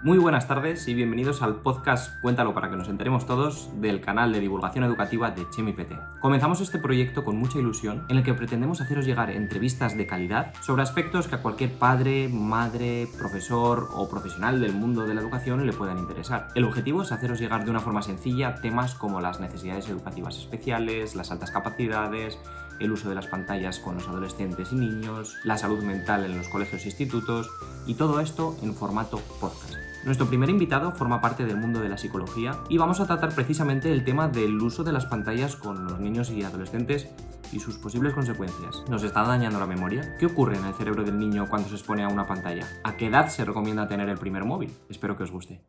Muy buenas tardes y bienvenidos al podcast Cuéntalo para que nos enteremos todos del canal de divulgación educativa de Chemi PT. Comenzamos este proyecto con mucha ilusión en el que pretendemos haceros llegar entrevistas de calidad sobre aspectos que a cualquier padre, madre, profesor o profesional del mundo de la educación le puedan interesar. El objetivo es haceros llegar de una forma sencilla temas como las necesidades educativas especiales, las altas capacidades, el uso de las pantallas con los adolescentes y niños, la salud mental en los colegios e institutos y todo esto en formato podcast. Nuestro primer invitado forma parte del mundo de la psicología y vamos a tratar precisamente el tema del uso de las pantallas con los niños y adolescentes y sus posibles consecuencias. ¿Nos está dañando la memoria? ¿Qué ocurre en el cerebro del niño cuando se expone a una pantalla? ¿A qué edad se recomienda tener el primer móvil? Espero que os guste.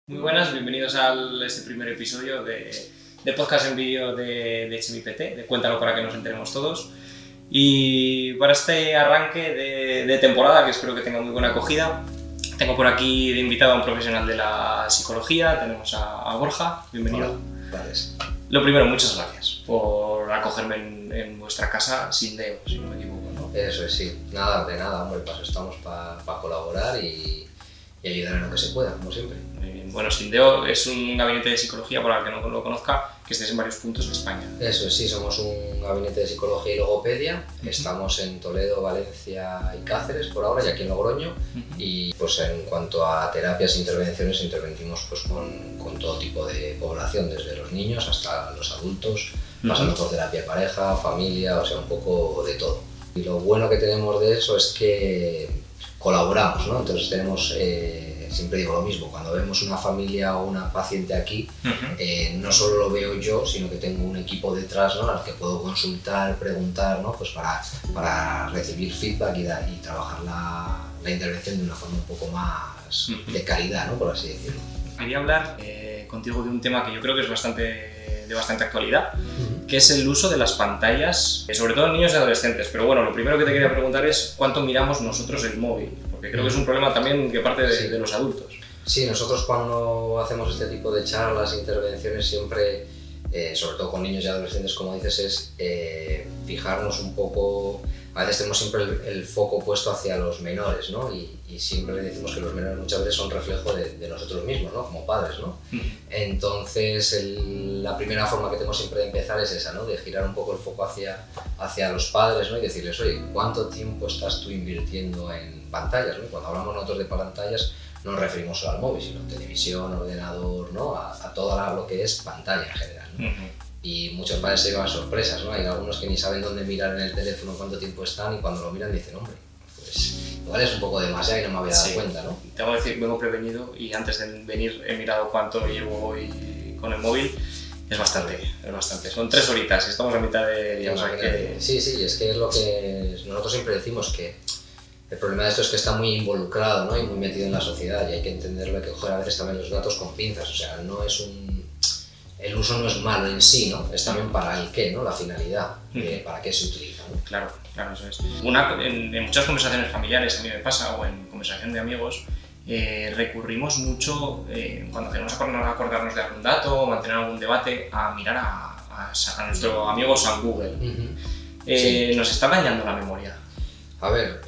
Muy buenas, bienvenidos a este primer episodio de podcast en vídeo de Chemi PT, de Cuéntalo para que nos enteremos todos. Y para este arranque de temporada, que espero que tenga muy buena acogida, tengo por aquí de invitado a un profesional de la psicología. Tenemos a Borja, bienvenido. Hola, gracias. Lo primero, muchas gracias por acogerme en vuestra casa sin Deo, si no me equivoco, ¿no? Eso es, sí. Nada, de nada, hombre, para eso estamos, para colaborar y ayudar en lo que se pueda, como siempre. Bueno, Sindeo es un gabinete de psicología, para el que no lo conozca, que estés en varios puntos de España. Eso es, sí, somos un gabinete de psicología y logopedia. Estamos en Toledo, Valencia y Cáceres por ahora, y aquí en Logroño. Y pues en cuanto a terapias e intervenciones, intervenimos pues con todo tipo de población, desde los niños hasta los adultos, pasando por terapia de pareja, familia, o sea, un poco de todo. Y lo bueno que tenemos de eso es que colaboramos, ¿no? Entonces tenemos... siempre digo lo mismo, cuando vemos una familia o una paciente aquí, no solo lo veo yo, sino que tengo un equipo detrás, ¿no?, al que puedo consultar, preguntar, ¿no?, pues para recibir feedback y trabajar la intervención de una forma un poco más de calidad, ¿no?, por así decirlo. Quería hablar contigo de un tema que yo creo que es de bastante actualidad, que es el uso de las pantallas, sobre todo en niños y adolescentes. Pero bueno, lo primero que te quería preguntar es ¿cuánto miramos nosotros el móvil? Porque creo que es un problema también que parte de los adultos. Sí, nosotros cuando hacemos este tipo de charlas, intervenciones, siempre, sobre todo con niños y adolescentes, como dices, es fijarnos un poco. A veces tenemos siempre el foco puesto hacia los menores, ¿no? Y siempre le decimos que los menores muchas veces son reflejo de nosotros mismos, ¿no?, como padres, ¿no? Entonces, la primera forma que tenemos siempre de empezar es esa, ¿no?, de girar un poco el foco hacia los padres, ¿no?, y decirles, oye, ¿cuánto tiempo estás tú invirtiendo en pantallas, ¿no? Y cuando hablamos nosotros de pantallas, no nos referimos solo al móvil, sino a televisión, ordenador, ¿no?, a todo lo que es pantalla en general, ¿no? Y muchos padres se llevan sorpresas, ¿no? Hay algunos que ni saben dónde mirar en el teléfono, cuánto tiempo están, y cuando lo miran dicen, hombre, pues igual es un poco demasiado y no me había dado cuenta, ¿no? Tengo que decir, vengo prevenido y antes de venir he mirado cuánto llevo hoy con el móvil. Es bastante. Son 3 horitas y estamos a mitad de día. O sea que... Sí, es que es lo que nosotros siempre decimos, que el problema de esto es que está muy involucrado, ¿no?, y muy metido en la sociedad, y hay que entenderlo, que coger a veces también los datos con pinzas. O sea, el uso no es malo en sí, ¿no? Es también para el qué, ¿no?, la finalidad, para qué se utiliza, ¿no? Claro, eso es. En muchas conversaciones familiares, a mí me pasa, o en conversación de amigos, recurrimos mucho, cuando queremos acordarnos de algún dato o mantener algún debate, a mirar a nuestro amigo San Google. Sí. Nos está dañando la memoria. A ver,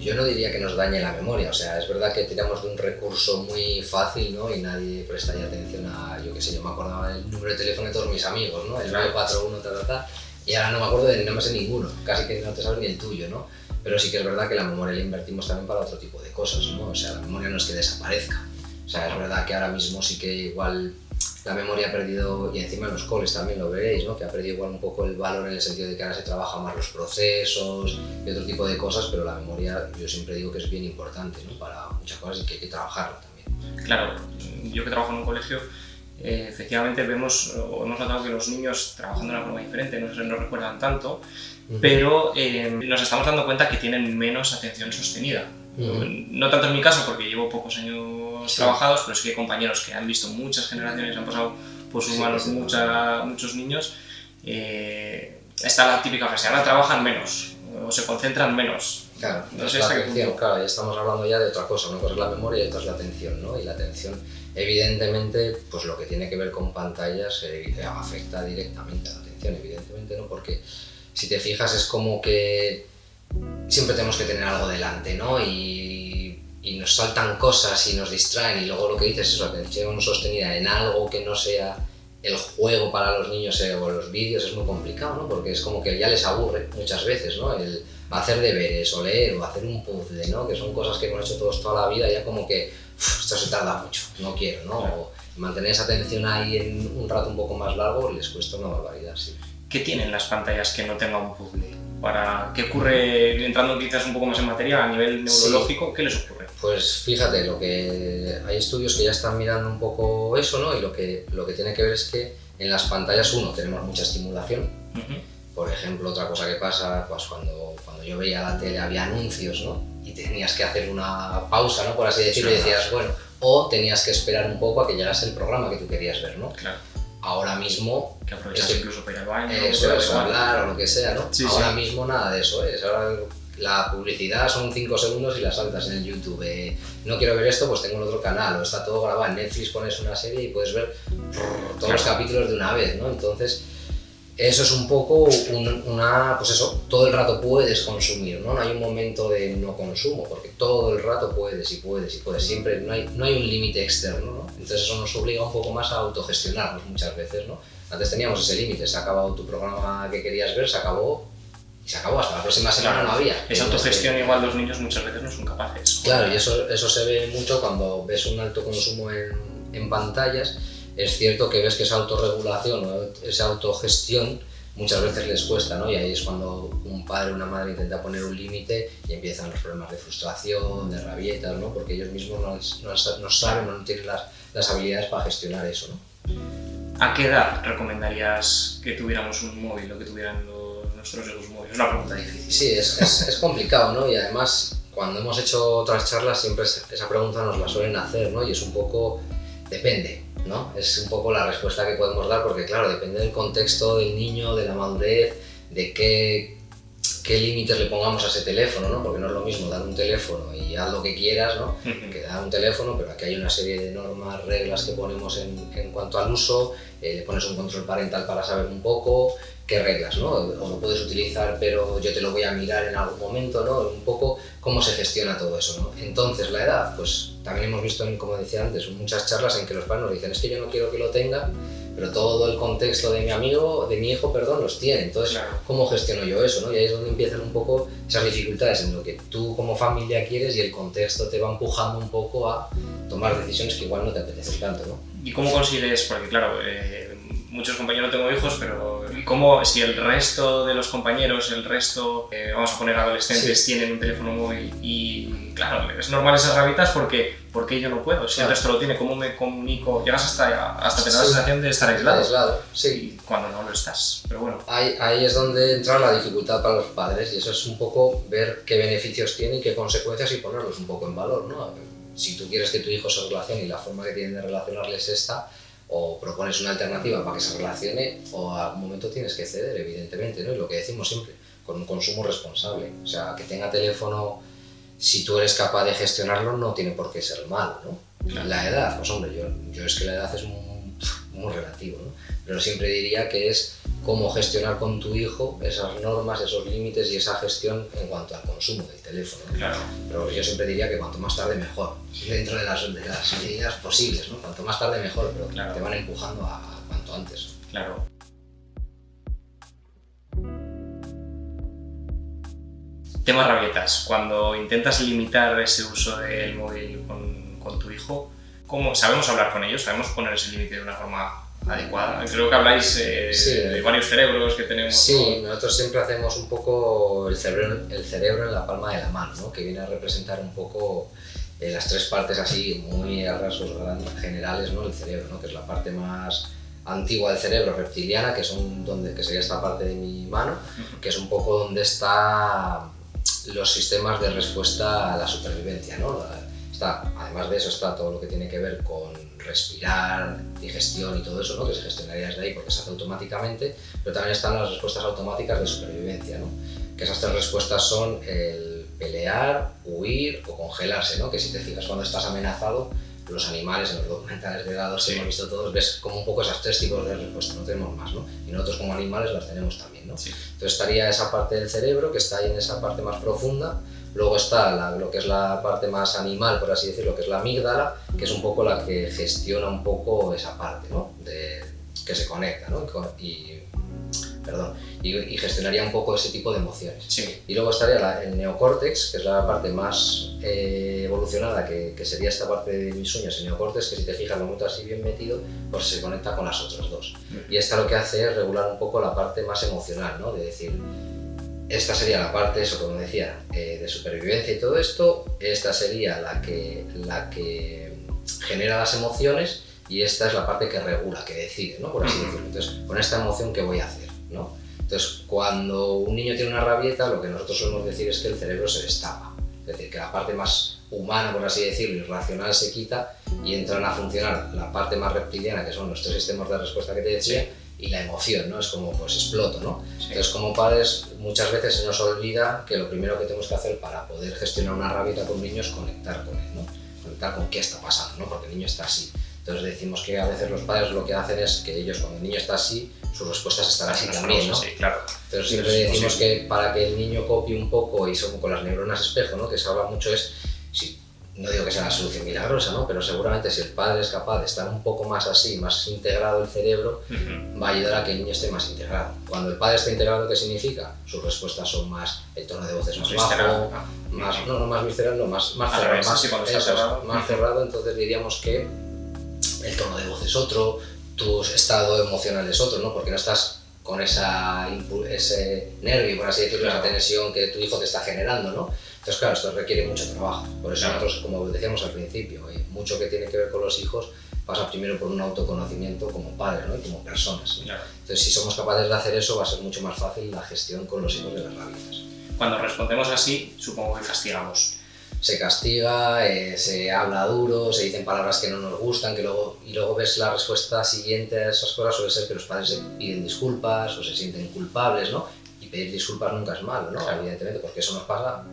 yo no diría que nos dañe la memoria. O sea, es verdad que tiramos de un recurso muy fácil, ¿no?, y nadie prestaría atención a, yo qué sé, yo me acordaba del número de teléfono de todos mis amigos, ¿no?, el 941, y ahora no me acuerdo no me sé ninguno, casi que no te sabes ni el tuyo, ¿no? Pero sí que es verdad que la memoria la invertimos también para otro tipo de cosas, ¿no? O sea, la memoria no es que desaparezca. O sea, es verdad que ahora mismo sí que igual la memoria ha perdido, y encima en los coles también lo veréis, ¿no?, que ha perdido igual un poco el valor, en el sentido de que ahora se trabaja más los procesos y otro tipo de cosas, pero la memoria yo siempre digo que es bien importante, ¿no?, para muchas cosas, y que hay que trabajarla también. Claro, yo que trabajo en un colegio, efectivamente hemos notado que los niños, trabajando de una forma diferente, no recuerdan tanto, pero nos estamos dando cuenta que tienen menos atención sostenida. No tanto en mi caso, porque llevo pocos años trabajados, pero sí que hay compañeros que han visto muchas generaciones, han pasado por sus manos muchos niños. Está la típica frase, ahora trabajan menos o se concentran menos. Claro, no sé la atención, claro, ya estamos hablando ya de otra cosa. Una cosa es la memoria y otra es la atención, ¿no? Y la atención, evidentemente, pues lo que tiene que ver con pantallas afecta directamente a la atención, evidentemente, ¿no? Porque si te fijas es como que siempre tenemos que tener algo delante, ¿no? Y y nos saltan cosas y nos distraen y luego lo que dices es eso, atención sostenida en algo que no sea el juego para los niños o los vídeos es muy complicado, ¿no? Porque es como que ya les aburre muchas veces, ¿no? El hacer deberes o leer o hacer un puzzle, ¿no? Que son cosas que hemos hecho todos toda la vida, ya como que esto se tarda mucho, no quiero, ¿no? O mantener esa atención ahí en un rato un poco más largo les cuesta una barbaridad, sí. ¿Qué tienen las pantallas que no tenga un puzzle? ¿Qué ocurre, entrando quizás un poco más en materia, a nivel neurológico, sí. ¿Qué les ocurre? Pues fíjate, hay estudios que ya están mirando un poco eso, ¿no? Y lo que tiene que ver es que en las pantallas, tenemos mucha estimulación. Por ejemplo, otra cosa que pasa, pues cuando yo veía la tele había anuncios, ¿no? Y tenías que hacer una pausa, ¿no? Por así decirlo, y decías, bueno, o tenías que esperar un poco a que llegase el programa que tú querías ver, ¿no? Claro. Ahora mismo... Que aprovechas incluso para ir al baño. Eso, hablar o lo que sea, ¿no? Sí, ahora mismo nada de eso, ¿eh? Ahora la publicidad son 5 segundos y la saltas en el YouTube. No quiero ver esto, pues tengo el otro canal, o está todo grabado en Netflix, pones una serie y puedes ver todos los capítulos de una vez, ¿no? Entonces, eso es un poco pues eso, todo el rato puedes consumir, ¿no? No hay un momento de no consumo, porque todo el rato puedes, siempre no hay un límite externo, ¿no? Entonces eso nos obliga un poco más a autogestionarnos muchas veces, ¿no? Antes teníamos ese límite, se ha acabado tu programa que querías ver, se acabó, hasta la próxima semana no había. Esa autogestión igual los niños muchas veces no son capaces. Claro, y eso se ve mucho cuando ves un alto consumo en pantallas. Es cierto que ves que esa autorregulación o esa autogestión muchas veces les cuesta, ¿no? Y ahí es cuando un padre o una madre intenta poner un límite y empiezan los problemas de frustración, de rabietas, ¿no? Porque ellos mismos no saben o no tienen las habilidades para gestionar eso, ¿no? ¿A qué edad recomendarías que tuviéramos un móvil o que tuvieran nuestros hijos móviles? Es una pregunta difícil. Sí, es complicado, ¿no? Y además, cuando hemos hecho otras charlas, siempre esa pregunta nos la suelen hacer, ¿no? Y es un poco... depende, ¿no? Es un poco la respuesta que podemos dar, porque claro, depende del contexto del niño, de la madurez, de qué límites le pongamos a ese teléfono, ¿no? Porque no es lo mismo dar un teléfono y haz lo que quieras, ¿no? Que dar un teléfono, pero aquí hay una serie de normas, reglas que ponemos en cuanto al uso, le pones un control parental para saber un poco qué reglas, ¿no? O lo puedes utilizar, pero yo te lo voy a mirar en algún momento, ¿no? Un poco cómo se gestiona todo eso, ¿no? Entonces, la edad, pues también hemos visto, como decía antes, muchas charlas en que los padres nos dicen es que yo no quiero que lo tenga, pero todo el contexto de mi hijo, los tiene. Entonces, claro. ¿Cómo gestiono yo eso, no? Y ahí es donde empiezan un poco esas dificultades en lo que tú como familia quieres y el contexto te va empujando un poco a tomar decisiones que igual no te apetecen tanto, ¿no? ¿Y cómo consigues? Porque claro, muchos compañeros no tengo hijos, pero ¿cómo, si el resto de los compañeros, vamos a poner adolescentes, sí, tienen un teléfono móvil y claro, es normal esas rabietas porque yo no puedo? Si el resto lo tiene, ¿cómo me comunico? Llegas hasta tener la sensación de estar aislado. Sí. Cuando no lo estás, pero bueno. Ahí es donde entra la dificultad para los padres y eso es un poco ver qué beneficios tiene y qué consecuencias y ponerlos un poco en valor, ¿no? Si tú quieres que tu hijo se relacione y la forma que tienen de relacionarles es esta, o propones una alternativa para que se relacione, o a algún momento tienes que ceder, evidentemente, ¿no? Y lo que decimos siempre, con un consumo responsable. O sea, que tenga teléfono, si tú eres capaz de gestionarlo, no tiene por qué ser malo, ¿no? Claro. La edad, pues hombre, yo es que la edad es muy relativo, ¿no? Pero siempre diría que es cómo gestionar con tu hijo esas normas, esos límites y esa gestión en cuanto al consumo del teléfono, ¿no? Claro. Pero yo siempre diría que cuanto más tarde mejor, dentro de las medidas posibles, ¿no? Cuanto más tarde mejor, pero claro, te van empujando a cuanto antes. Claro. Tema rabietas. Cuando intentas limitar ese uso del móvil con tu hijo, ¿cómo sabemos hablar con ellos? ¿Sabemos poner ese límite de una forma adecuada? Creo que habláis sí, de varios cerebros que tenemos. Sí, ¿no? Nosotros siempre hacemos un poco el cerebro en la palma de la mano, ¿no? Que viene a representar un poco las tres partes así muy a rasgos generales, ¿no? El cerebro, ¿no? Que es la parte más antigua del cerebro, reptiliana, que sería esta parte de mi mano, que es un poco donde están los sistemas de respuesta a la supervivencia, ¿no? Además de eso está todo lo que tiene que ver con respirar, digestión y todo eso, ¿no? Que se gestionaría desde ahí porque se hace automáticamente, pero también están las respuestas automáticas de supervivencia, ¿no? Que esas tres respuestas son el pelear, huir o congelarse, ¿no? Que si te fijas cuando estás amenazado, los animales en los documentales de dados que hemos visto todos, ves como un poco esos tres tipos de respuestas, no tenemos más, ¿no? Y nosotros como animales las tenemos también, ¿no? Sí. Entonces estaría esa parte del cerebro que está ahí en esa parte más profunda, Luego está lo que es la parte más animal, por así decirlo, que es la amígdala, que es un poco la que gestiona un poco esa parte, ¿no? Que se conecta, ¿no? Y gestionaría un poco ese tipo de emociones. Sí. Y luego estaría el neocórtex, que es la parte más evolucionada, que sería esta parte de mis uñas, el neocórtex, que si te fijas lo meto así bien metido, pues se conecta con las otras dos. Y esta lo que hace es regular un poco la parte más emocional, ¿no? De decir, esta sería la parte, eso como decía, de supervivencia y todo esto, esta sería la que genera las emociones, y esta es la parte que regula, que decide, ¿no? Por así decirlo. Entonces, con esta emoción, ¿qué voy a hacer, ¿no? Entonces, cuando un niño tiene una rabieta, lo que nosotros solemos decir es que el cerebro se destapa. Es decir, que la parte más humana, por así decirlo, y racional se quita y entran a funcionar la parte más reptiliana, que son los 3 sistemas de respuesta que te decía, y la emoción, ¿no? Es como, pues exploto, ¿no? Sí. Entonces, como padres, muchas veces se nos olvida que lo primero que tenemos que hacer para poder gestionar una rabieta con un niño es conectar con él, ¿no? Conectar con qué está pasando, ¿no? Porque el niño está así. Entonces decimos que a veces los padres lo que hacen es que ellos, cuando el niño está así, sus respuestas están así también, ¿no? Sí, claro. Entonces siempre decimos que para que el niño copie un poco, y son con las neuronas espejo, ¿no? Que se habla mucho, es, si, no digo que sea la solución milagrosa, ¿no? Pero seguramente si el padre es capaz de estar un poco más así, más integrado el cerebro, va a ayudar a que el niño esté más integrado. Cuando el padre está integrado, ¿qué significa? Sus respuestas son más, el tono de voz es más bajo, más visceral, no, más cerrado, más cerrado, entonces diríamos que el tono de voz es otro, tu estado emocional es otro, ¿no? Porque no estás con ese nervio, por así decirlo, esa tensión que tu hijo te está generando, ¿no? Entonces, claro, esto requiere mucho trabajo. Por eso nosotros, como decíamos al principio, mucho que tiene que ver con los hijos pasa primero por un autoconocimiento como padres, ¿no? Y como personas, ¿no? Entonces, si somos capaces de hacer eso, va a ser mucho más fácil la gestión con los hijos de las rabietas. Cuando respondemos así, supongo que castigamos. Se castiga, se habla duro, se dicen palabras que no nos gustan, y luego ves la respuesta siguiente a esas cosas, suele ser que los padres se piden disculpas o se sienten culpables, ¿no? Y pedir disculpas nunca es malo, ¿no? Claro. Evidentemente, porque eso nos pasa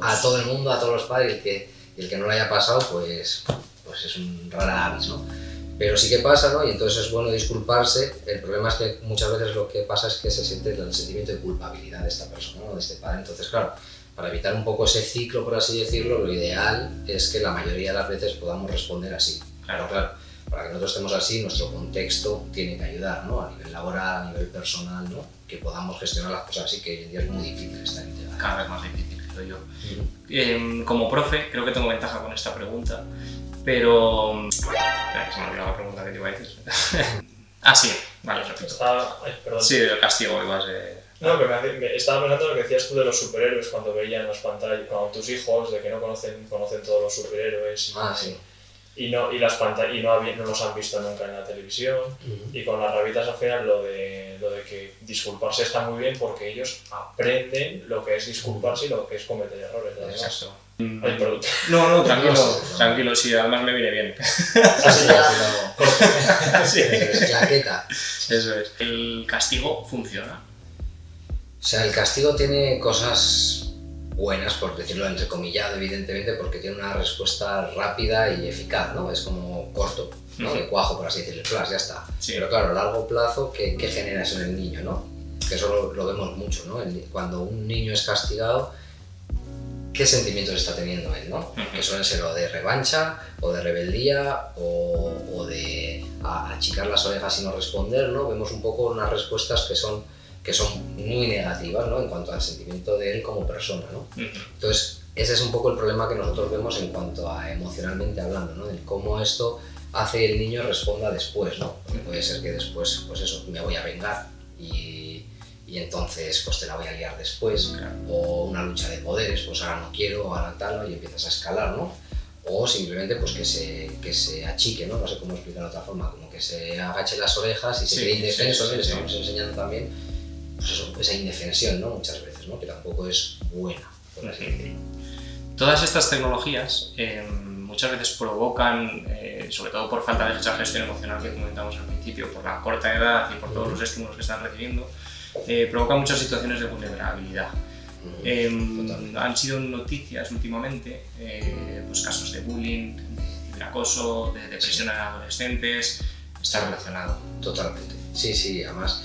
a todo el mundo, a todos los padres, y el que no lo haya pasado, pues es un rara avis, ¿no? Pero sí que pasa, ¿no? Y entonces es bueno disculparse. El problema es que muchas veces lo que pasa es que se siente el sentimiento de culpabilidad de esta persona, ¿no? De este padre. Entonces, claro, para evitar un poco ese ciclo, por así decirlo, lo ideal es que la mayoría de las veces podamos responder así. Claro, para que nosotros estemos así, nuestro contexto tiene que ayudar, ¿no? A nivel laboral, a nivel personal, ¿no? Que podamos gestionar las cosas así, que hoy en día es muy difícil estar integrado. Cada vez más difícil, creo yo. Como profe, creo que tengo ventaja con esta pregunta, pero... Espera, que se me ha olvidado la pregunta que te iba a decir. Sí, vale, repito. Perdón. Sí, el castigo ibas de... No, que estaba pensando en lo que decías tú de los superhéroes cuando veían las pantallas, cuando tus hijos, de que no conocen todos los superhéroes y no los han visto nunca en la televisión. Y con las rabietas al final lo de que disculparse está muy bien porque ellos aprenden lo que es disculparse y lo que es cometer errores. Exacto. Ay, perdón. No, tranquilo, sí, además me viene bien. Sí, claqueta. Eso es. ¿El castigo funciona? O sea, el castigo tiene cosas buenas, por decirlo entrecomillado, evidentemente, porque tiene una respuesta rápida y eficaz, ¿no? Es como corto, ¿no? De cuajo, por así decirlo, flash, ya está. Sí. Pero claro, a largo plazo, ¿qué genera eso en el niño, no? Que eso lo vemos mucho, ¿no? Cuando un niño es castigado, ¿qué sentimientos está teniendo él, no? Que suelen ser o de revancha, o de rebeldía, o de achicar las orejas y no responder, ¿no? Vemos un poco unas respuestas que son muy negativas, ¿no? En cuanto al sentimiento de él como persona, ¿no? Entonces, ese es un poco el problema que nosotros vemos en cuanto a emocionalmente hablando, ¿no? De cómo esto hace que el niño responda después, ¿no? Porque puede ser que después, pues eso, me voy a vengar y entonces pues te la voy a liar después, o una lucha de poderes, pues ahora no quiero, ahora tal, ¿no? Y empiezas a escalar, ¿no? O simplemente pues que se achique, ¿no? No sé cómo explicar de otra forma, como que se agache las orejas y se quede indefenso, ¿no? Le estamos enseñando también pues eso, esa indefensión, ¿no? Muchas veces, ¿no? Que tampoco es buena, por así decirlo. Todas estas tecnologías muchas veces provocan, sobre todo por falta de esa gestión emocional que comentamos al principio, por la corta edad y por todos los estímulos que están recibiendo, provocan muchas situaciones de vulnerabilidad. Han sido noticias últimamente pues casos de bullying, de acoso, de depresión en adolescentes. Está relacionado. Totalmente. Sí, además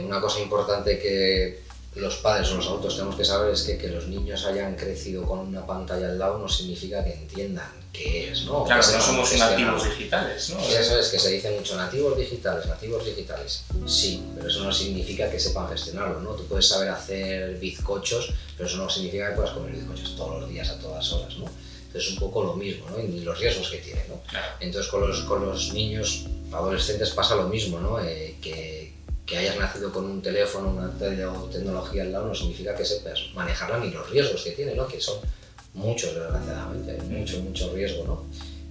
una cosa importante que los padres o los adultos tenemos que saber es que los niños hayan crecido con una pantalla al lado no significa que entiendan qué es, ¿no? Claro, que no somos nativos digitales, ¿no? Eso es, que se dice mucho, nativos digitales, sí, pero eso no significa que sepan gestionarlo, ¿no? Tú puedes saber hacer bizcochos, pero eso no significa que puedas comer bizcochos todos los días, a todas horas, ¿no? Entonces es un poco lo mismo, ¿no? Y los riesgos que tiene, ¿no? Claro. Entonces con los niños, adolescentes pasa lo mismo, ¿no? Que hayas nacido con un teléfono, una tecnología al lado no significa que sepas manejarla ni los riesgos que tiene, ¿no? Que son muchos, desgraciadamente, hay mucho riesgo, ¿no?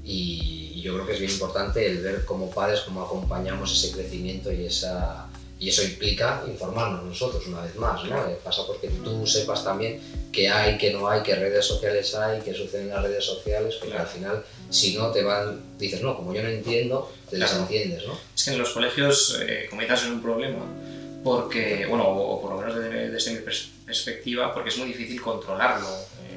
Y yo creo que es bien importante el ver como padres cómo acompañamos ese crecimiento y eso implica informarnos nosotros una vez más, ¿no? Pasa porque tú sepas también qué hay, qué no hay, qué redes sociales hay, qué sucede en las redes sociales, porque al final, si no, dices, no, como yo no entiendo, te desentiendes, ¿no? Es que en los colegios comienzas en un problema, porque, bueno, o por lo menos desde mi perspectiva, porque es muy difícil controlarlo,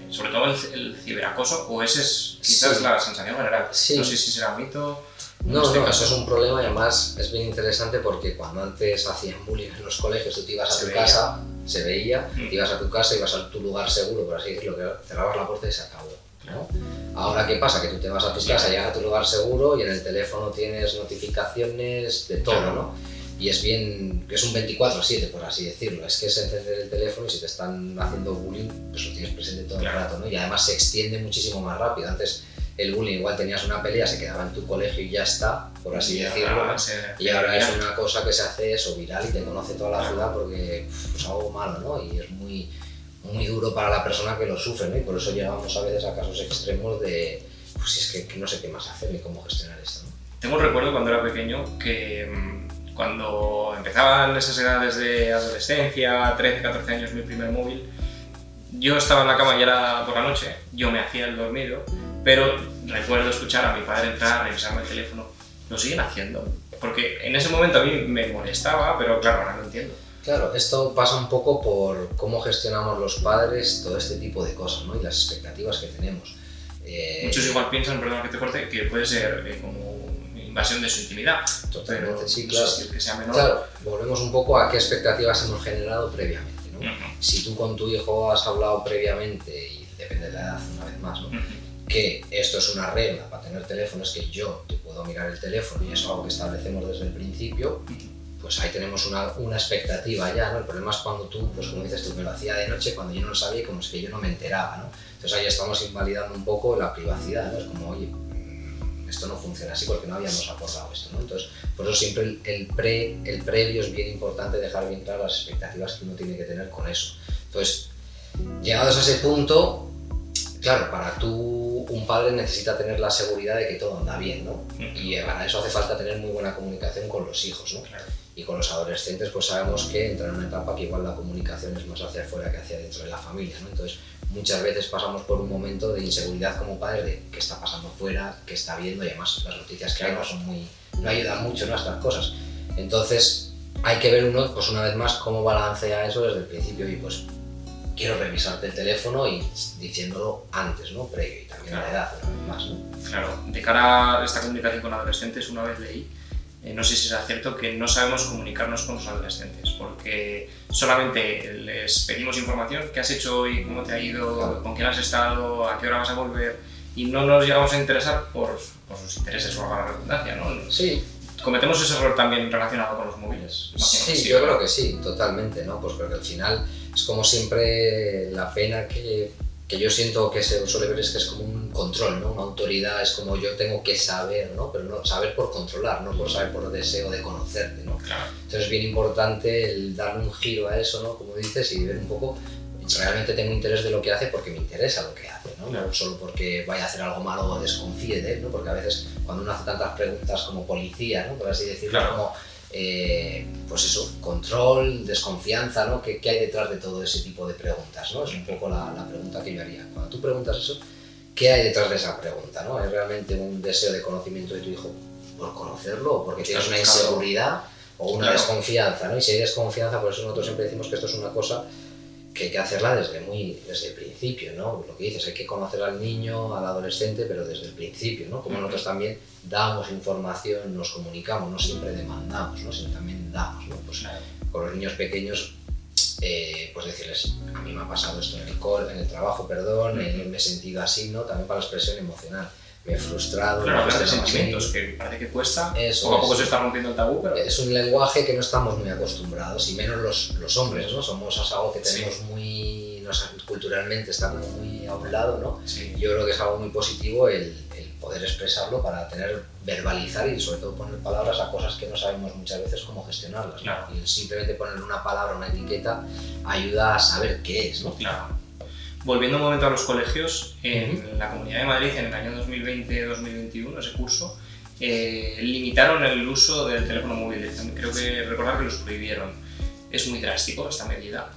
sobre todo el ciberacoso, o esa es quizás la sensación general. Sí. No sé si será mito. No, eso es un problema y además es bien interesante porque cuando antes hacían bullying en los colegios, tú te ibas a tu casa, se veía, te ibas a tu casa, ibas a tu lugar seguro, por así decirlo, que cerrabas la puerta y se acabó, ¿no? Ahora, ¿qué pasa? Que tú te vas a tu casa, llegas a tu lugar seguro y en el teléfono tienes notificaciones de todo, ¿no? Y es un 24/7, por así decirlo, es que es encender el teléfono y si te están haciendo bullying, pues lo tienes presente todo el rato, ¿no? Y además se extiende muchísimo más rápido. Antes el bullying, igual tenías una pelea, se quedaba en tu colegio y ya está, por así decirlo, ¿no? Y ahora es una cosa que se hace eso viral y te conoce toda la ciudad porque es algo malo, ¿no? Y es muy duro para la persona que lo sufre, ¿no? Y por eso llegamos a veces a casos extremos de, pues es que no sé qué más hacer ni cómo gestionar esto, ¿no? Tengo un recuerdo cuando era pequeño que cuando empezaban esas edades de adolescencia, 13, 14 años, mi primer móvil, yo estaba en la cama y era por la noche, yo me hacía el dormido, pero recuerdo escuchar a mi padre entrar, revisarme el teléfono. ¿Lo siguen haciendo? Porque en ese momento a mí me molestaba, pero claro, ahora no entiendo. Claro, esto pasa un poco por cómo gestionamos los padres todo este tipo de cosas, ¿no? Y las expectativas que tenemos. Muchos igual piensan, perdona que te corte, que puede ser como invasión de su intimidad. Totalmente, pero sí, no claro. sé si que sea menor. Claro, volvemos un poco a qué expectativas hemos generado previamente, ¿no? Si tú con tu hijo has hablado previamente, y depende de la edad una vez más, ¿no? Que esto es una regla para tener teléfono, es que yo te puedo mirar el teléfono y eso es algo que establecemos desde el principio, pues ahí tenemos una expectativa ya, ¿no? El problema es cuando tú, pues como dices tú, me lo hacía de noche cuando yo no lo sabía y como es que yo no me enteraba, ¿no? Entonces ahí estamos invalidando un poco la privacidad, ¿no? Es como, oye, esto no funciona así porque no habíamos acordado esto, ¿no? Entonces, por eso siempre el previo es bien importante, dejar bien claras las expectativas que uno tiene que tener con eso. Entonces, llegados a ese punto, claro, para un padre necesita tener la seguridad de que todo anda bien, ¿no? Y para eso hace falta tener muy buena comunicación con los hijos, ¿no? Claro. Y con los adolescentes pues sabemos que entran en una etapa que igual la comunicación es más hacia afuera que hacia dentro de la familia, ¿no? Entonces muchas veces pasamos por un momento de inseguridad como padres de qué está pasando fuera, qué está viendo y además las noticias que hay no ayudan mucho, ¿no? A estas cosas. Entonces hay que ver uno, pues una vez más, cómo balancea eso desde el principio y pues quiero revisarte el teléfono y diciéndolo antes, ¿no? Previo y también a la edad, una vez más, ¿no? Claro, de cara a esta comunicación con adolescentes, una vez leí, no sé si será cierto, que no sabemos comunicarnos con los adolescentes, porque solamente les pedimos información, qué has hecho hoy, cómo te ha ido, claro, con quién has estado, a qué hora vas a volver, y no nos llegamos a interesar por sus intereses, por la redundancia, ¿no? Sí. ¿Cometemos ese error también relacionado con los móviles? Sí, yo creo que sí, totalmente, ¿no? Pues porque al final es como siempre la pena que yo siento que se suele ver es que es como un control, ¿no? Una autoridad, es como yo tengo que saber, ¿no? Pero no saber por controlar, no por saber por deseo de conocerte, ¿no? Claro. Entonces es bien importante el darle un giro a eso, ¿no? Como dices, y ver un poco, realmente tengo interés de lo que hace porque me interesa lo que hace, ¿no? Claro. No solo porque vaya a hacer algo malo o desconfíe de él, ¿no? Porque a veces cuando uno hace tantas preguntas como policía, ¿no? Por así decirlo, claro, como pues eso, control, desconfianza, ¿no? ¿Qué hay detrás de todo ese tipo de preguntas, ¿no? Es un poco la pregunta que yo haría. Cuando tú preguntas eso, ¿qué hay detrás de esa pregunta, ¿no? ¿Es realmente un deseo de conocimiento de tu hijo por conocerlo o porque tienes una inseguridad o una desconfianza, ¿no? Y si hay desconfianza, por eso nosotros siempre decimos que esto es una cosa que hay que hacerla desde el principio, ¿no? Lo que dices, hay que conocer al niño, al adolescente, pero desde el principio, ¿no? Como nosotros también damos información, nos comunicamos, no siempre demandamos, ¿no? Sino también damos, ¿no? Pues con los niños pequeños pues decirles, a mí me ha pasado esto en el trabajo, perdón, me he sentido así, ¿no? También para la expresión emocional. Me he frustrado. Claro, hablar de sentimientos, que parece que cuesta, eso poco a poco se está rompiendo el tabú, pero... Es un lenguaje que no estamos muy acostumbrados, y menos los hombres, ¿no? Somos algo que tenemos muy... culturalmente estamos muy a un lado, ¿no? Sí. Yo creo que es algo muy positivo el poder expresarlo para verbalizar y sobre todo poner palabras a cosas que no sabemos muchas veces cómo gestionarlas, ¿no? Claro. Y simplemente poner una palabra, una etiqueta, ayuda a saber qué es, ¿no? Claro. Volviendo un momento a los colegios, en la Comunidad de Madrid en el año 2020-2021, ese curso, limitaron el uso del teléfono móvil. Creo que recordar que los prohibieron. ¿Es muy drástico esta medida?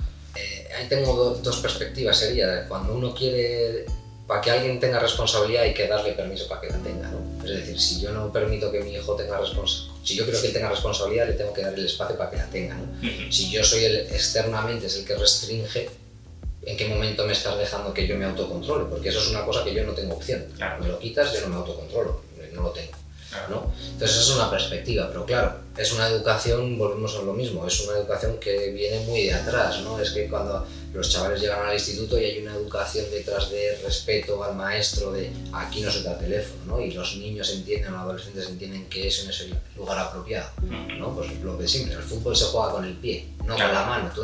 Ahí tengo dos perspectivas. Sería cuando uno quiere, para que alguien tenga responsabilidad hay que darle permiso para que la tenga, ¿no? Es decir, si yo no permito que mi hijo tenga responsabilidad, si yo creo que él tenga responsabilidad, le tengo que dar el espacio para que la tenga, ¿no? Si yo soy externamente es el que restringe, ¿en qué momento me estás dejando que yo me autocontrole? Porque eso es una cosa que yo no tengo opción. Claro. Me lo quitas, yo no me autocontrolo, no lo tengo. Claro. ¿No? Entonces es una perspectiva, pero claro, es una educación, volvemos a lo mismo, es una educación que viene muy de atrás, ¿no? Es que cuando los chavales llegan al instituto y hay una educación detrás de respeto al maestro, de aquí no se da teléfono, ¿no? Y los niños entienden, los adolescentes entienden que eso no es el lugar apropiado, ¿no? Pues lo que siempre, el fútbol se juega con el pie, no con la mano. Tú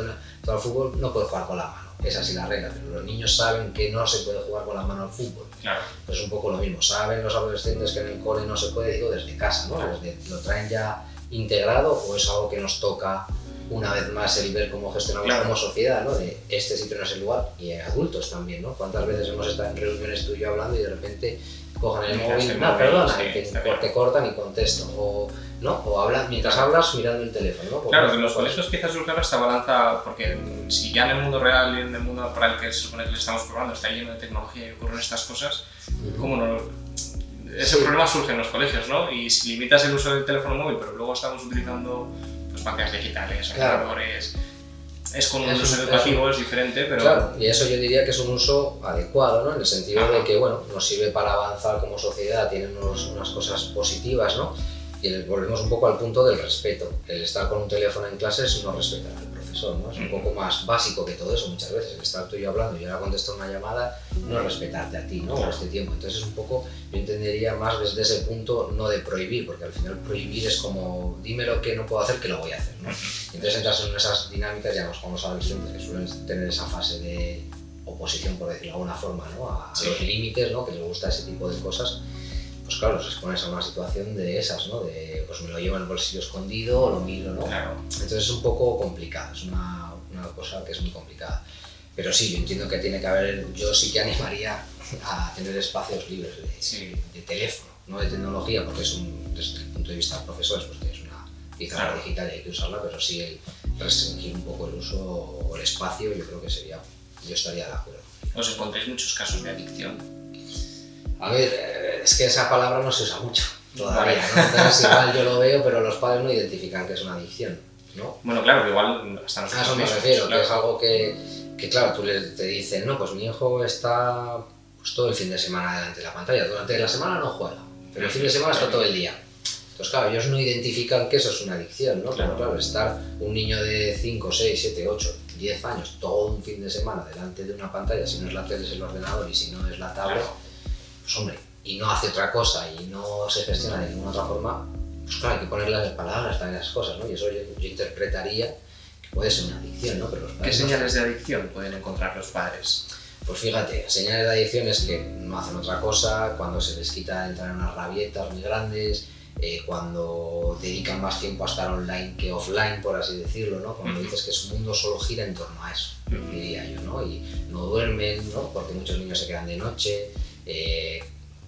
al fútbol no puedes jugar con la mano. Es así la regla, pero los niños saben que no se puede jugar con la mano al fútbol. Claro. Pues un poco lo mismo, saben los adolescentes que en el cole no se puede, digo, desde casa, ¿no? Claro. ¿Lo traen ya integrado o es algo que nos toca una vez más el ver cómo gestionamos Claro. como sociedad, ¿no? De este sitio no es el lugar, y adultos también, ¿no? ¿Cuántas veces hemos estado en reuniones tú y yo hablando y de repente cojan el móvil, no, perdona, sí, te cortan y contesto, o hablan, mientras hablas mirando el teléfono, ¿no? Claro, que en los colegios quizás surge esta balanza, porque si ya en el mundo real y en el mundo para el que se supone que le estamos probando está lleno de tecnología y ocurren estas cosas, ¿cómo no? Ese problema surge en los colegios, ¿no? Y si limitas el uso del teléfono móvil, pero luego estamos utilizando pues, pantallas digitales, ordenadores, es con un uso educativo, es diferente, pero... Claro, y eso yo diría que es un uso adecuado, ¿no? En el sentido de que, bueno, nos sirve para avanzar como sociedad, tiene unas cosas positivas, ¿no? Y volvemos un poco al punto del respeto. El estar con un teléfono en clase es no respetar al profesor, ¿no? Es un poco más básico que todo eso muchas veces. El estar tú y yo hablando y ahora contestar una llamada, no respetarte a ti, ¿no? Por este tiempo. Entonces es un poco, yo entendería más desde ese punto, no de prohibir, porque al final prohibir es como, dime lo que no puedo hacer, que lo voy a hacer, ¿no? Entonces entras en esas dinámicas, ya con los adolescentes que suelen tener esa fase de oposición, por decirlo de alguna forma, ¿no? A los límites, ¿no? Que les gusta ese tipo de cosas. Pues claro, los expones a una situación de esas, ¿no? De pues me lo llevo en el bolsillo escondido o lo miro, ¿no? Claro. Entonces es un poco complicado, es una cosa que es muy complicada. Pero sí, yo entiendo que tiene que haber, yo sí que animaría a tener espacios libres de teléfono, no de tecnología, porque es desde el punto de vista de profesores, pues es una pizarra digital y hay que usarla, pero sí el restringir un poco el uso o el espacio, yo creo que sería, yo estaría de acuerdo. ¿Os encontráis muchos casos de adicción? A ver, es que esa palabra no se usa mucho todavía, ¿no? Entonces igual yo lo veo, pero los padres no identifican que es una adicción, ¿no? Bueno, claro, igual hasta nosotros. A eso me refiero, claro. Que es algo que claro, tú te dicen, no, pues mi hijo está pues, todo el fin de semana delante de la pantalla, durante la semana no juega, pero el fin de semana está todo el día. Entonces claro, ellos no identifican que eso es una adicción, ¿no? Pero claro, estar un niño de 5, 6, 7, 8, 10 años todo un fin de semana delante de una pantalla, si no es la tele es el ordenador y si no es la tablet, pues hombre, y no hace otra cosa y no se gestiona de ninguna otra forma, pues claro, hay que ponerle las palabras también a las cosas, ¿no? Y eso yo interpretaría que puede ser una adicción, ¿no? Pero los padres ¿Qué señales de adicción pueden encontrar los padres? Pues fíjate, señales de adicción es que no hacen otra cosa, cuando se les quita entrar en unas rabietas muy grandes, cuando dedican más tiempo a estar online que offline, por así decirlo, ¿no? Cuando dices que su mundo solo gira en torno a eso, diría yo, ¿no? Y no duermen, ¿no? Porque muchos niños se quedan de noche,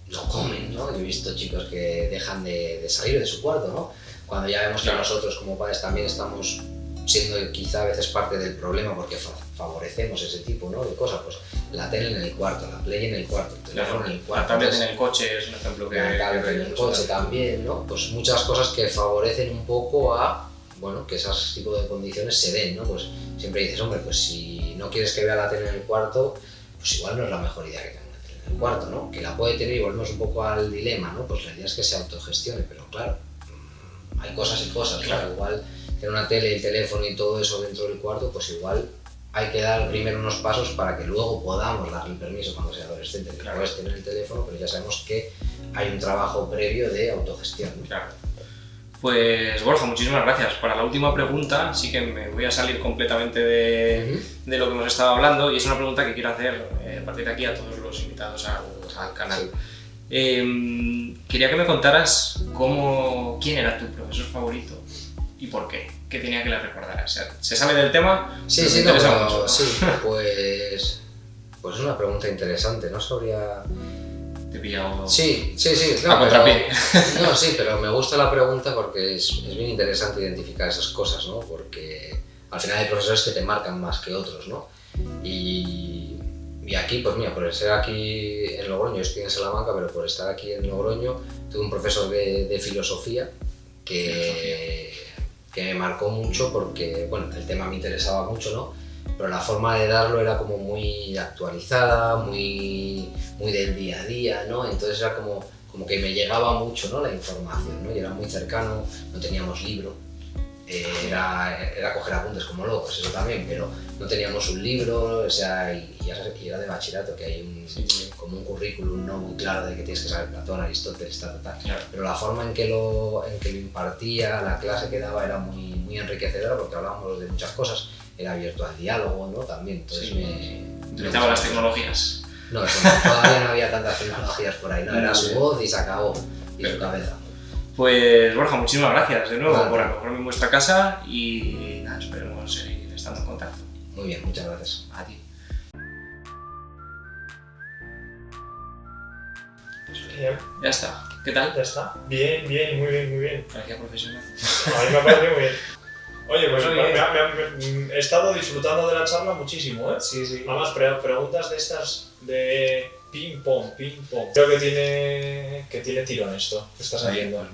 no comen, ¿no? Yo he visto chicos que dejan de salir de su cuarto, ¿no? Cuando ya vemos que nosotros como padres también estamos siendo quizá a veces parte del problema porque favorecemos ese tipo, ¿no? De cosas, pues la tele en el cuarto, la play en el cuarto, el teléfono en el cuarto. La tablet en el coche es un ejemplo que... La tablet en el coche también, ¿no? Pues muchas cosas que favorecen un poco a, bueno, que esos tipos de condiciones se den, ¿no? Pues siempre dices, hombre, pues si no quieres que vea la tele en el cuarto, pues igual no es la mejor idea que tenga una tele en el cuarto, ¿no? Que la puede tener y volvemos un poco al dilema, ¿no? Pues la idea es que se autogestione, pero claro, hay cosas y cosas, claro. Igual tener una tele, el teléfono y todo eso dentro del cuarto, pues igual hay que dar primero unos pasos para que luego podamos darle permiso cuando sea adolescente, que Claro. puedes tener el teléfono, pero ya sabemos que hay un trabajo previo de autogestión, ¿no? Claro. Pues Borja, muchísimas gracias. Para la última pregunta sí que me voy a salir completamente de lo que hemos estado hablando y es una pregunta que quiero hacer a partir de aquí a todos los invitados al canal. Sí. Quería que me contaras quién era tu profesor favorito y por qué. ¿Qué tenía que le recordar? O sea, ¿se sabe del tema? Sí, Me sí, interesa no, mucho. sí, pues es una pregunta interesante, no sabría... Te he pillado Sí, a contrapié. No, sí, pero me gusta la pregunta porque es bien interesante identificar esas cosas, ¿no? Porque al final hay profesores que te marcan más que otros, ¿no? Y aquí, pues mira, por ser aquí en Logroño, yo estoy en Salamanca, pero por estar aquí en Logroño, tuve un profesor de filosofía que me marcó mucho porque, bueno, el tema me interesaba mucho, ¿no? Pero la forma de darlo era como muy actualizada, muy del día a día, ¿no? Entonces era como que me llegaba mucho, ¿no? La información, ¿no? Y era muy cercano, no teníamos libro, era coger apuntes como locos, eso también, pero no teníamos un libro, o sea, y era de bachillerato, que hay como un currículum, ¿no? Muy claro de que tienes que saber Platón, Aristóteles, tal. Claro. Pero la forma en que lo impartía, la clase que daba era muy enriquecedora porque hablábamos de muchas cosas, era abierto al diálogo, ¿no? También, entonces Utilizaba las tecnologías. No, eso no, todavía no había tantas tecnologías por ahí, no, era su voz y se acabó, y su cabeza. Pues Borja, muchísimas gracias de nuevo Vale. por acogerme en vuestra casa y nada, esperemos seguir estando en contacto. Muy bien, muchas gracias. A ti. Bien, Ya está. ¿Qué tal? ya está. Bien, muy bien. Parecía profesional. A mí me ha parecido muy bien. Oye, pues Oye. he estado disfrutando de la charla muchísimo, ¿eh? Sí. Además, preguntas de estas de ping pong. Creo que tiene tirón esto que estás haciendo.